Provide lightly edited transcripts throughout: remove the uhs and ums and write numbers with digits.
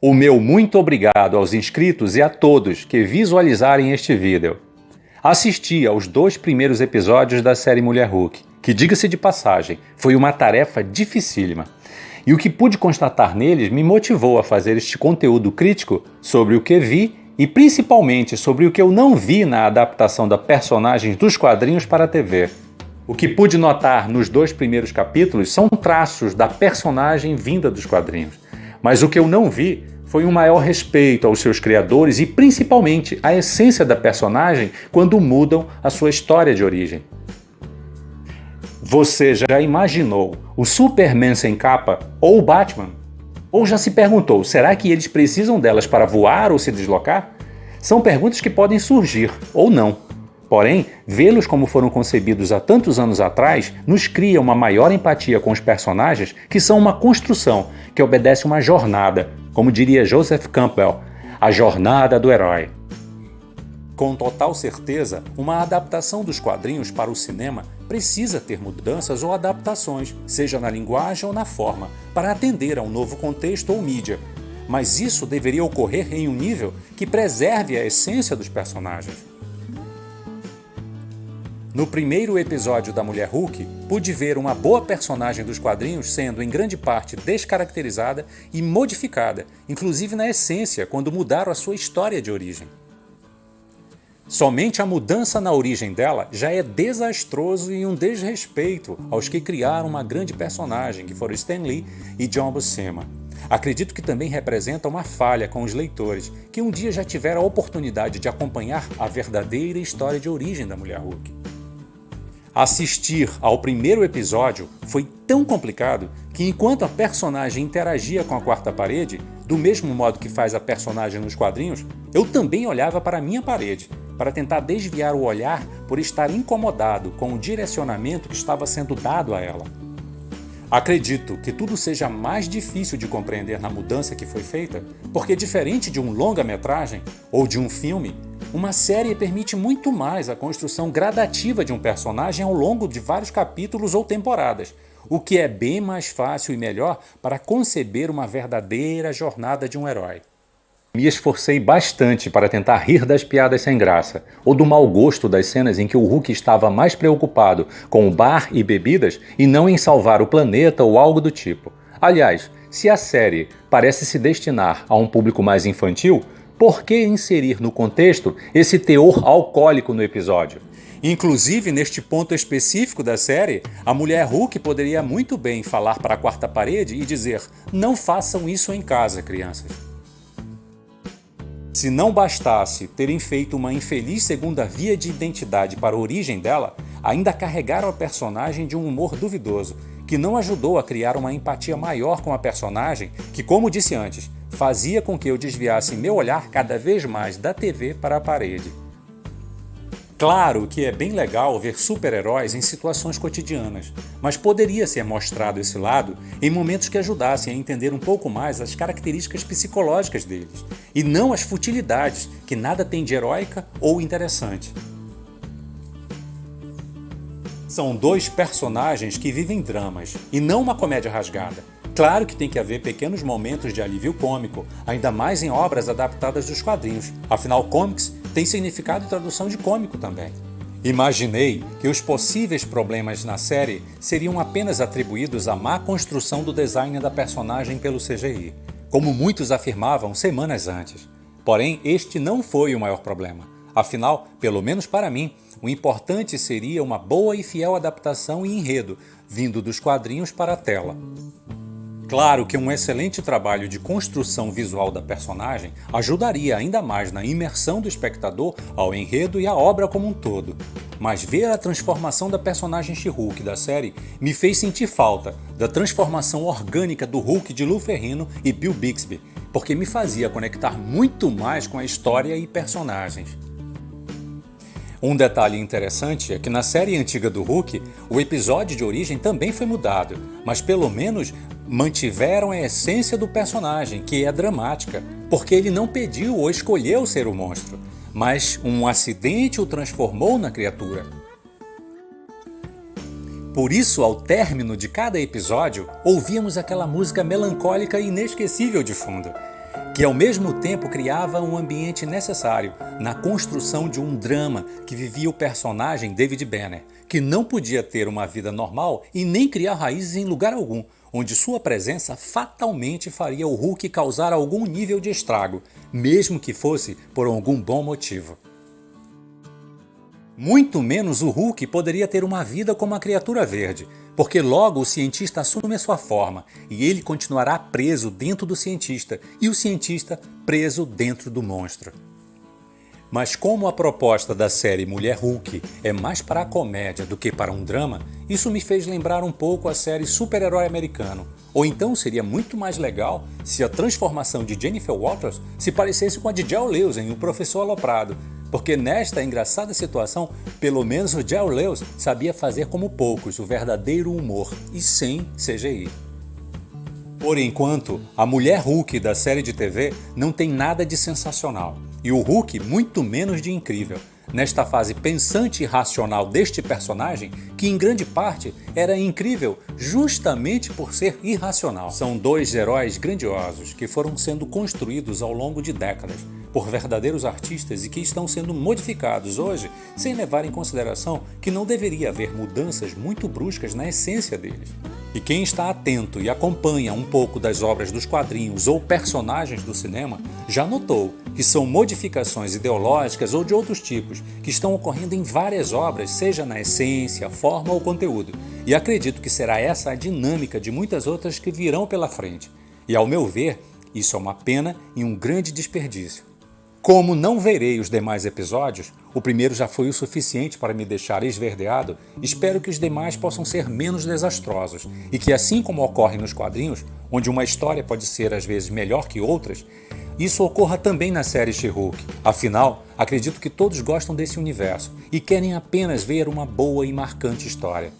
O meu muito obrigado aos inscritos e a todos que visualizarem este vídeo. Assisti aos 2 primeiros episódios da série Mulher Hulk, que, diga-se de passagem, foi uma tarefa dificílima. E o que pude constatar neles me motivou a fazer este conteúdo crítico sobre o que vi e principalmente sobre o que eu não vi na adaptação da personagem dos quadrinhos para a TV. O que pude notar nos 2 primeiros capítulos são traços da personagem vinda dos quadrinhos. Mas o que eu não vi foi um maior respeito aos seus criadores e principalmente a essência da personagem quando mudam a sua história de origem. Você já imaginou o Superman sem capa ou o Batman? Ou já se perguntou, será que eles precisam delas para voar ou se deslocar? São perguntas que podem surgir, ou não. Porém, vê-los como foram concebidos há tantos anos atrás nos cria uma maior empatia com os personagens que são uma construção que obedece uma jornada, como diria Joseph Campbell, a jornada do herói. Com total certeza, uma adaptação dos quadrinhos para o cinema precisa ter mudanças ou adaptações, seja na linguagem ou na forma, para atender a um novo contexto ou mídia. Mas isso deveria ocorrer em um nível que preserve a essência dos personagens. No primeiro episódio da Mulher Hulk, pude ver uma boa personagem dos quadrinhos sendo em grande parte descaracterizada e modificada, inclusive na essência, quando mudaram a sua história de origem. Somente a mudança na origem dela já é desastroso e um desrespeito aos que criaram uma grande personagem, que foram Stan Lee e John Buscema. Acredito que também representa uma falha com os leitores, que um dia já tiveram a oportunidade de acompanhar a verdadeira história de origem da Mulher Hulk. Assistir ao primeiro episódio foi tão complicado que enquanto a personagem interagia com a quarta parede, do mesmo modo que faz a personagem nos quadrinhos, eu também olhava para a minha parede, para tentar desviar o olhar por estar incomodado com o direcionamento que estava sendo dado a ela. Acredito que tudo seja mais difícil de compreender na mudança que foi feita, porque diferente de um longa-metragem ou de um filme, uma série permite muito mais a construção gradativa de um personagem ao longo de vários capítulos ou temporadas, o que é bem mais fácil e melhor para conceber uma verdadeira jornada de um herói. Me esforcei bastante para tentar rir das piadas sem graça, ou do mau gosto das cenas em que o Hulk estava mais preocupado com o bar e bebidas e não em salvar o planeta ou algo do tipo. Aliás, se a série parece se destinar a um público mais infantil, por que inserir no contexto esse teor alcoólico no episódio? Inclusive, neste ponto específico da série, a Mulher Hulk poderia muito bem falar para a quarta parede e dizer: não façam isso em casa, crianças. Se não bastasse terem feito uma infeliz segunda via de identidade para a origem dela, ainda carregaram a personagem de um humor duvidoso, que não ajudou a criar uma empatia maior com a personagem que, como disse antes, fazia com que eu desviasse meu olhar cada vez mais da TV para a parede. Claro que é bem legal ver super-heróis em situações cotidianas, mas poderia ser mostrado esse lado em momentos que ajudassem a entender um pouco mais as características psicológicas deles, e não as futilidades que nada tem de heróica ou interessante. São 2 personagens que vivem dramas, e não uma comédia rasgada. Claro que tem que haver pequenos momentos de alívio cômico, ainda mais em obras adaptadas dos quadrinhos. Afinal, comics tem significado e tradução de cômico também. Imaginei que os possíveis problemas na série seriam apenas atribuídos à má construção do design da personagem pelo CGI, como muitos afirmavam semanas antes. Porém, este não foi o maior problema. Afinal, pelo menos para mim, o importante seria uma boa e fiel adaptação e enredo, vindo dos quadrinhos para a tela. Claro que um excelente trabalho de construção visual da personagem ajudaria ainda mais na imersão do espectador ao enredo e à obra como um todo. Mas ver a transformação da personagem She-Hulk da série me fez sentir falta da transformação orgânica do Hulk de Lou Ferrigno e Bill Bixby, porque me fazia conectar muito mais com a história e personagens. Um detalhe interessante é que na série antiga do Hulk, o episódio de origem também foi mudado, mas pelo menos mantiveram a essência do personagem, que é dramática, porque ele não pediu ou escolheu ser o monstro, mas um acidente o transformou na criatura. Por isso, ao término de cada episódio, ouvíamos aquela música melancólica e inesquecível de fundo. que ao mesmo tempo criava um ambiente necessário na construção de um drama que vivia o personagem David Banner, que não podia ter uma vida normal e nem criar raízes em lugar algum, onde sua presença fatalmente faria o Hulk causar algum nível de estrago, mesmo que fosse por algum bom motivo. Muito menos o Hulk poderia ter uma vida como a criatura verde, porque logo o cientista assume a sua forma e ele continuará preso dentro do cientista e o cientista preso dentro do monstro. Mas como a proposta da série Mulher Hulk é mais para a comédia do que para um drama, isso me fez lembrar um pouco a série Super-Herói Americano. Ou então seria muito mais legal se a transformação de Jennifer Walters se parecesse com a de Jel Lewis em O Professor Aloprado, porque nesta engraçada situação, pelo menos o Jel Lewis sabia fazer como poucos o verdadeiro humor e sem CGI. Por enquanto, a Mulher Hulk da série de TV não tem nada de sensacional, e o Hulk muito menos de incrível, nesta fase pensante e racional deste personagem, que em grande parte era incrível justamente por ser irracional. São dois heróis grandiosos que foram sendo construídos ao longo de décadas por verdadeiros artistas e que estão sendo modificados hoje sem levar em consideração que não deveria haver mudanças muito bruscas na essência deles. E quem está atento e acompanha um pouco das obras dos quadrinhos ou personagens do cinema já notou que são modificações ideológicas ou de outros tipos que estão ocorrendo em várias obras, seja na essência, forma ou conteúdo. E acredito que será essa a dinâmica de muitas outras que virão pela frente. E ao meu ver, isso é uma pena e um grande desperdício. Como não verei os demais episódios, o primeiro já foi o suficiente para me deixar esverdeado, espero que os demais possam ser menos desastrosos e que, assim como ocorre nos quadrinhos, onde uma história pode ser às vezes melhor que outras, isso ocorra também na série She-Hulk. Afinal, acredito que todos gostam desse universo e querem apenas ver uma boa e marcante história.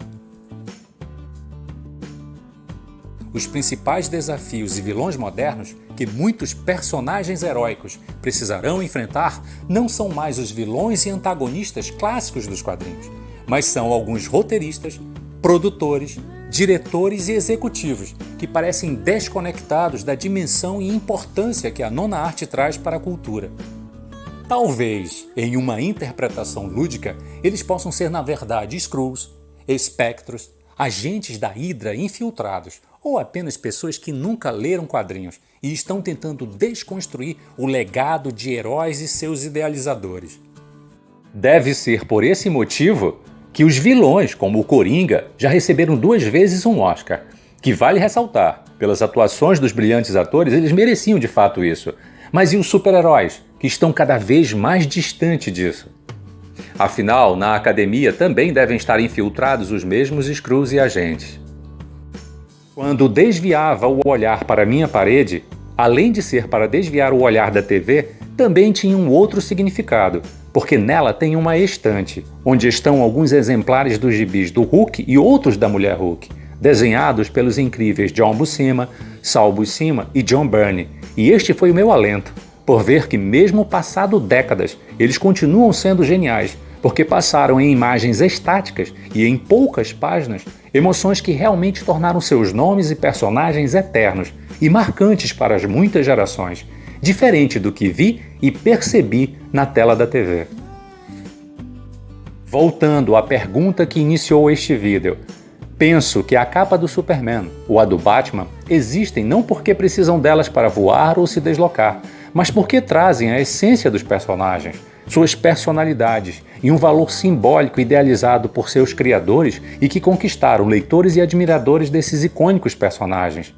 Os principais desafios e vilões modernos que muitos personagens heróicos precisarão enfrentar não são mais os vilões e antagonistas clássicos dos quadrinhos, mas são alguns roteiristas, produtores, diretores e executivos que parecem desconectados da dimensão e importância que a nona arte traz para a cultura. Talvez, em uma interpretação lúdica, eles possam ser na verdade Skrulls, espectros, agentes da Hydra infiltrados, ou apenas pessoas que nunca leram quadrinhos e estão tentando desconstruir o legado de heróis e seus idealizadores. Deve ser por esse motivo que os vilões, como o Coringa, já receberam 2 vezes um Oscar, que vale ressaltar, pelas atuações dos brilhantes atores, eles mereciam de fato isso. Mas e os super-heróis, que estão cada vez mais distantes disso? Afinal, na academia também devem estar infiltrados os mesmos Skrulls e agentes. Quando desviava o olhar para minha parede, além de ser para desviar o olhar da TV, também tinha um outro significado, porque nela tem uma estante, onde estão alguns exemplares dos gibis do Hulk e outros da Mulher Hulk, desenhados pelos incríveis John Buscema, Sal Buscema e John Byrne, e este foi o meu alento, por ver que mesmo passado décadas, eles continuam sendo geniais, porque passaram em imagens estáticas e em poucas páginas emoções que realmente tornaram seus nomes e personagens eternos e marcantes para as muitas gerações, diferente do que vi e percebi na tela da TV. Voltando à pergunta que iniciou este vídeo, penso que a capa do Superman ou a do Batman existem não porque precisam delas para voar ou se deslocar, mas porque trazem a essência dos personagens, suas personalidades e um valor simbólico idealizado por seus criadores e que conquistaram leitores e admiradores desses icônicos personagens.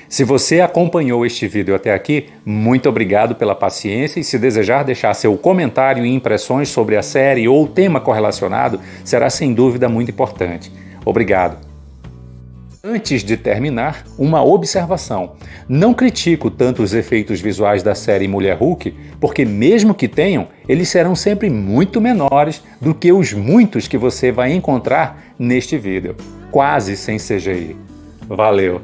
Se você acompanhou este vídeo até aqui, muito obrigado pela paciência e se desejar deixar seu comentário e impressões sobre a série ou tema correlacionado, será sem dúvida muito importante. Obrigado. Antes de terminar, uma observação. Não critico tanto os efeitos visuais da série Mulher Hulk, porque mesmo que tenham, eles serão sempre muito menores do que os muitos que você vai encontrar neste vídeo, quase sem CGI. Valeu!